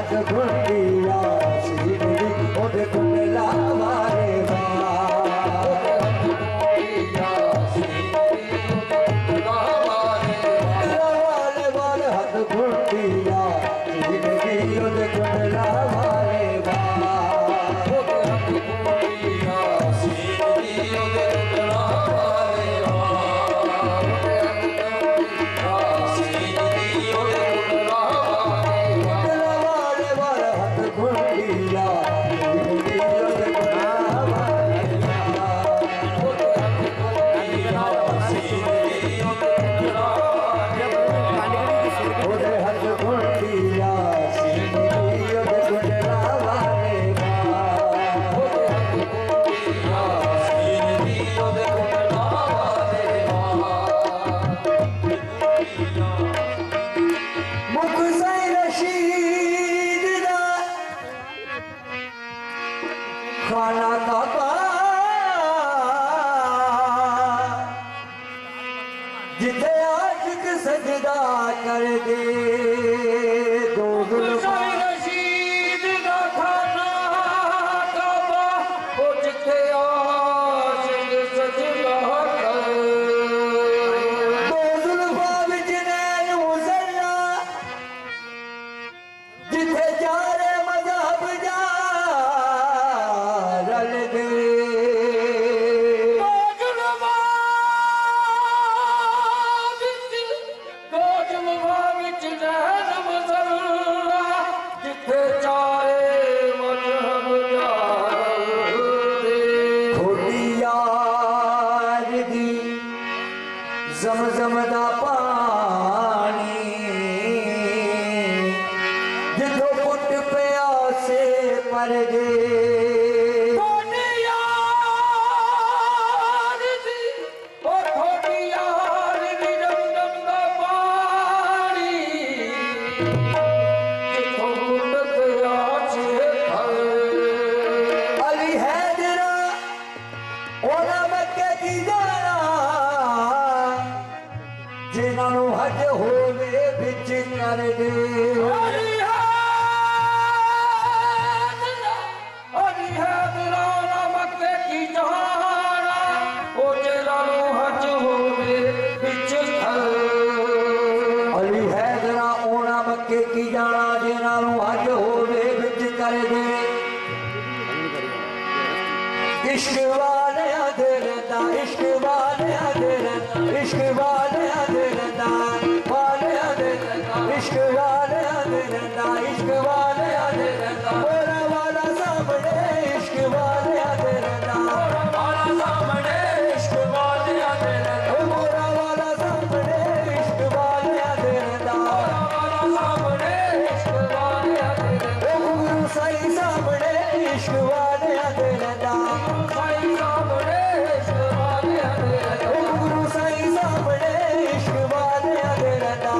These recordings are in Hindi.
हथ खुंडिया सीधी ओदे कुंडला वाले खाना काबा जिथे आशिक सजदा कर दे दो रशीद का खाना काबा वो जिथे आशिक सजदा कर दो जुल्फा विच नैन मुसल्ला जिथे जारे मजहब जा ज़म दा पानी जिथो पुट प्यासे पर गए जिन्हों हज होवे बिच कर दे मक्के की जाना ओ जिन्हों हज होवे बिच अली हैदरा ओना मक्के की जाना जिन्हों हज होवे बिच कर दे इश्क वाले दिल दा इश्क वाले दिल इश्क वाले इश्क वाले दिलदा इश्क वाले दिलदा मोरा वाला सामने इश्क वाले दिलदा मोरा वाला सामने इश्क वाले दिलदा मोरा वाला सामने इश्क वाले दिलदा मोरा वाला सामने इश्क वाले दिलदा गुरु साईं सामने इश्क वाले दिलदा साईं सामने इश्क वाले दिलदा गुरु साईं सामने इश्क वाले दिलदा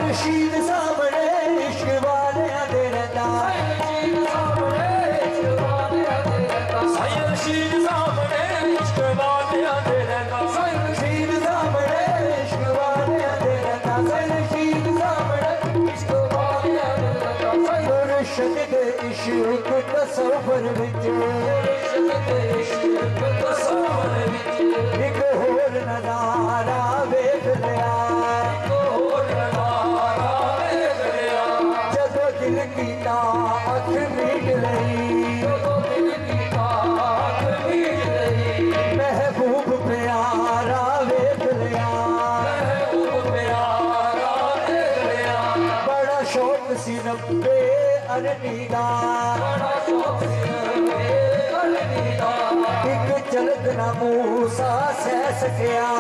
रशीद सामने इश्क वाले दिलदा रशीद सामने इश्क वाले दिलदा रशीद सामने इश्क वाले दिलदा रशीद सामने इश्क वाले दिलदा मुर्शिद दे इश्क तसव्वुर विच मुर्शिद दे इश्क तसव्वुर विच एक होर नज़ारा वेख लिया अख मीट लई महबूब प्यारा वेख लिया बड़ा शौक सी नब्बे अरनी दा एक झलक ना मूसा सह सकिया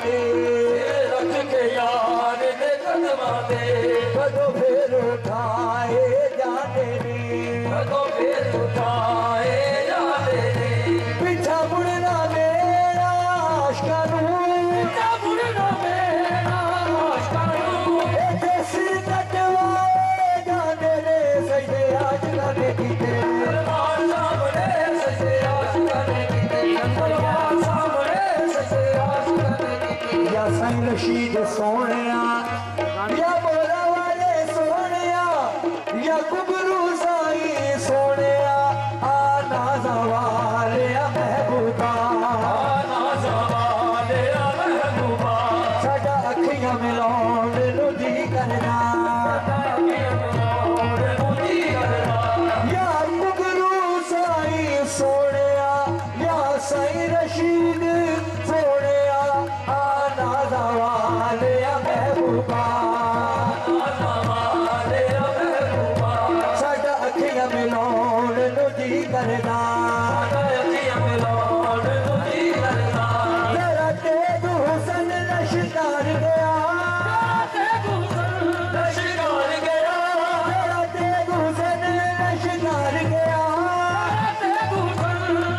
ते रख के यार दे कदमां ते कदों फिर उठाए जाने ने कदों फिर उठाए जाते ने पिछा मुड़ना मेरा आशिकां नूं पिछा मुड़ना मेरा आशिकां नूं इत्थे सिर कटवाए जाने ने सजदे आशिकां दे कीते दरबार सामने सच्चे आशिकां ने कीते दरबार सामने सच्चे आशिकां ने कीते या साईं रशीद सोहणिया या मोरा वाले सोहणिया या गुबरू साईं सोहणिया आ नाज़ा वालिया महबूबा आना ज़वाले महबूबा साडा अखियां मिलाउण नूं जी करना या गुबरू साईं सोहणिया या साईं रशीद सोहणिया आ नाज़ा वालिया महबूबा साडा अखियां मिलाउण नूं जी करदा जरा तेग हुसन लश्कर गया जरा तेग हुसन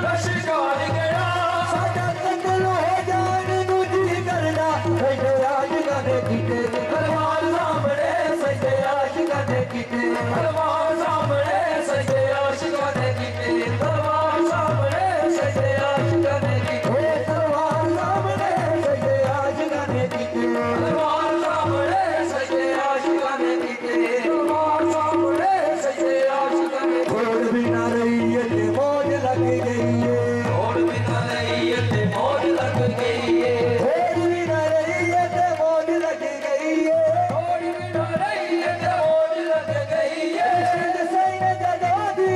लश्कर गया साडा कत्ल हो जान नूं जी करदा सजदे आशिकां दे कीते दरबार सामने सजदे आशिकां दे कीते दरबार सामने सच्चे आशिकां ने कीते दरबार सामने सच्चे आशिकां ने कीते ओए दरबार सामने सजदे आशिकां दे कीते दरबार सामने सच्चे आशिकां ने कीते दरबार सामने सच्चे आशिकां ने छोड़ भी ना रही है ते मौज लग गई है और बिना नहीं ते मौज लग गई है छोड़ भी ना रही है ते मौज लग गई है और बिना नहीं ते मौज लग गई है इश्क सैन जदा दी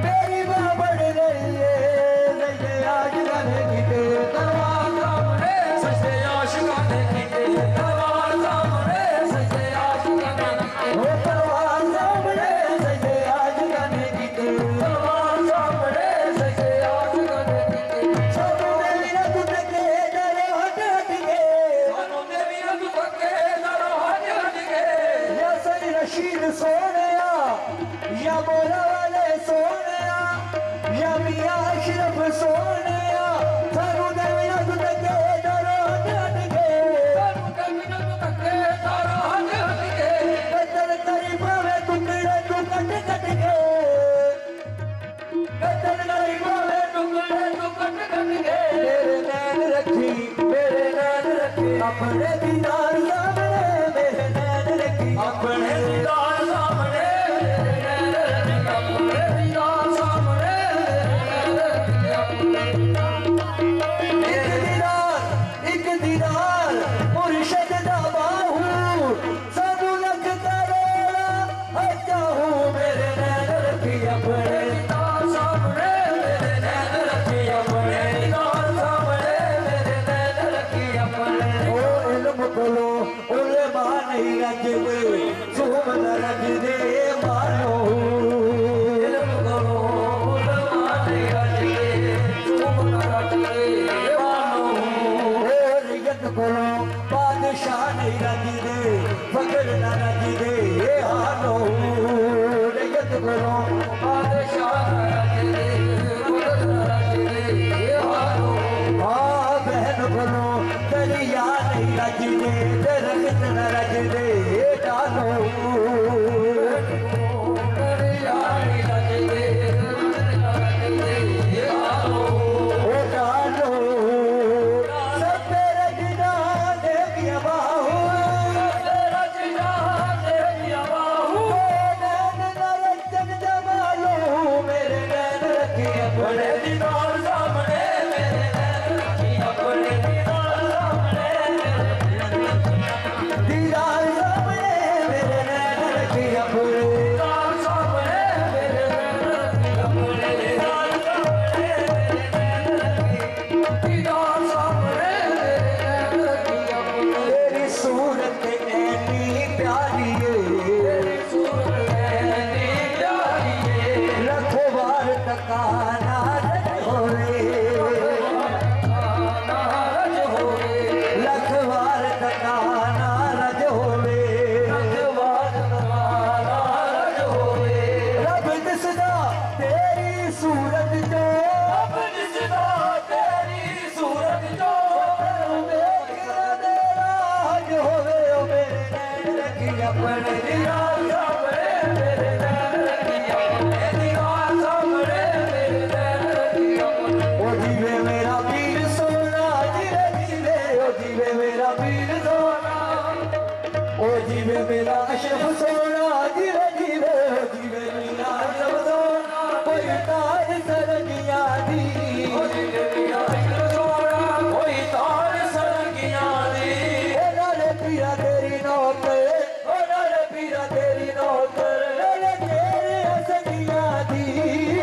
मेरी मां बढ़ रही है सजदे आशिकां दे कीते दरबार सामने सच्चे आशिकां ने कीते दरबार सामने सच्चे आशिकां ने कीते ओ दरबार सामने सजदे आशिकां दे कीते दरबार सामने सच्चे आशिकां ने कीते सानू मेरी रब के डर हट हट के सानू देवियां तू थके दरो हट हट के या सई रशीद सोहणिया या मोला वाले सोहणिया या मियां अशरफ सोहणिया सानू देवियां तू तके डर हट हट के सानू देवियां तू थके दरो हट हट के कदर करी पावे टुकड़े तू कट कट के कदर करी पावे टुकड़े तू कट कट के मेरे नैन रखी अपने दीदार सामने मेरे नैन रखी अपने दीदार सामने मेरे नैन रखी अपने दीदार सामने एक दीदार मुर्शद दा बाहू सानू लख करोड़ा चाहू मेरे नैन रखी अपने दीदार सामने मेरे नैन रखी अपने दीदार सामने मेरे नैन रखी अपने ओ इल्म कोलो उलमा नहीं रजदे सूम न रजदे मानो इल्म करो उलमा नहीं रजदे तुम न रजदे मानो रियत कोलो बादशाह नहीं रजदे फकर न रजदे हानो रियत कोलो बादशाह न रजदे फकर न रजदे हानो हाँ बहन कोलो दरिया नहीं रजदे दरख्त न रजदे डालो दरिया नहीं रजदे न रजदे हानो ओ डालो सब रजना देवी बाहू तेरा जिया देविया बाहू नैन नरचन जमालो मेरे नैन रखी अपने अपने दीदार सामने मेरे नैन रखी अपने दीदार सामने मेरे दीदार सामने मेरे नैन रखी अपने मेरा अशरफ सोना जीवे जीवे जीवे मेरा अशरफ सोना कोई तार सरगिया दी जीवे मेरा अशरफ सोना कोई तार सरगिया दी नाले पीरा तेरी नौकर नाले पीरा तेरी नौकर नाले तेरे संगिया दी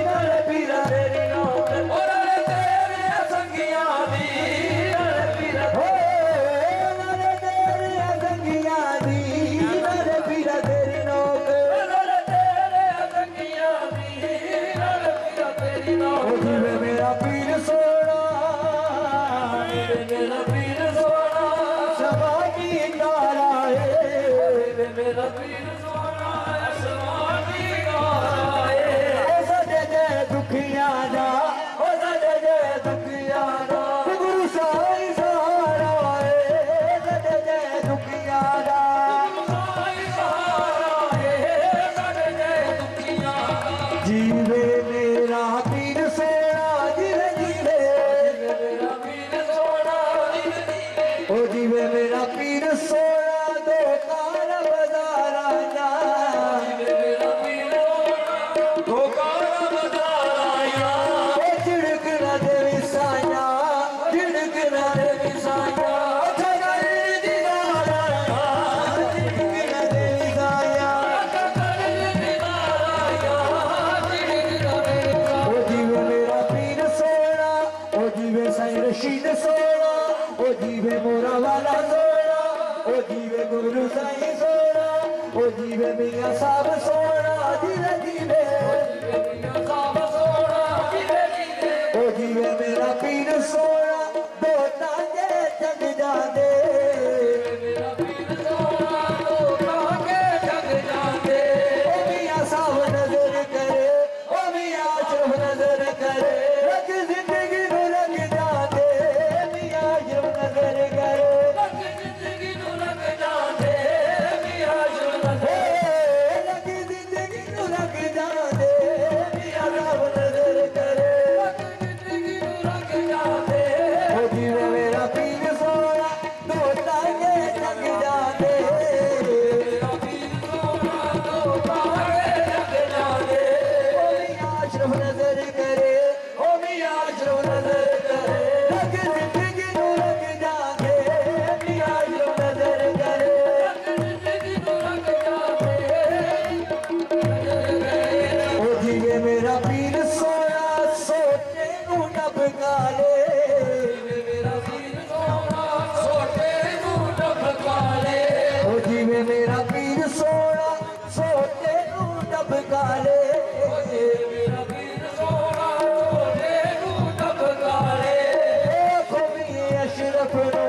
नाले पीरा तेरी नौकर नाले तेरे संगिया दी नाले पीरा नाले तेरे संगिया दी नाले पीरा तेरी नौकर नाले तेरे संगिया दी नाले पीरा तेरी नौकर जीवे मेरा पीर सोना मेरा पीर सोना समाजी तारा है मेरा पीर सोना समाजी तारा है साडे दे दुखियां दा ओ साडे दे दुखियां दा गुरु साईं सहारा है साडे दे दुखियां दा साईं सहारा है साडे दे दुखियां जीवे मेरा पीर सोना जीवे जीवे मेरा पीर सोना ओ जीवे मेरा पीर सोना दो कार बजारा जा मेरा पीर सोना तो कार बजाराया झिड़क न देवी साया झिड़क न देवी साया झगड़ दीवारा झिड़क न देवी साया ओ जीवे मेरा पीर सोना ओ जीवे साईं रशीद सोना ओ जीवे मोरा वाला सोना ओ जीवे गुरु साईं सोना ओ जीवे मियां साहब सोना जीवे जीवे ओ जीवे मेरा पीर सोना दो तांगे जग जाते ओ मियां साहब नजर करे ओ मियां अशरफ नजर करे रख जिंदगी नू लग जाते मियां अशरफ नजर करे लग जिंदगी नू लग जाते मियां साहब नजर करे ओ जीवे मेरा पीर सोना दो तांगे जग जाते ओ मियां अशरफ नजर करे ओ मियां अशरफ नजर करे लग जिंदगी नू लग जाते मियां अशरफ नजर करे ओ जीवे मेरा पीर सोना सोटे नू नब काले ओ जीवे मेरा पीर सोना सोटे नू नब काले कभी अशरफ नो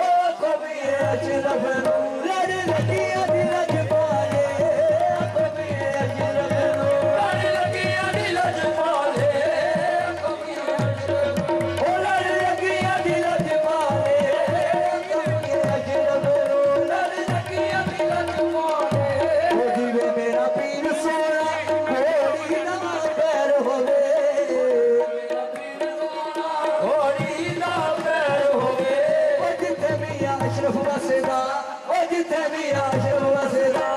ओ कभी अशरफ नो लड़ लगिया दिल पाले कभी अशरफ नो ओ लड़ लगिया दिल पाले कभी अशरफ नो लड़ लगिया दिल पाले ओ जीवे मेरा पीर सोना कोड़ी ना पैर होवे ओ जिथे मियां अशरफ वसदा ओ जिथे मियां अशरफ वसदा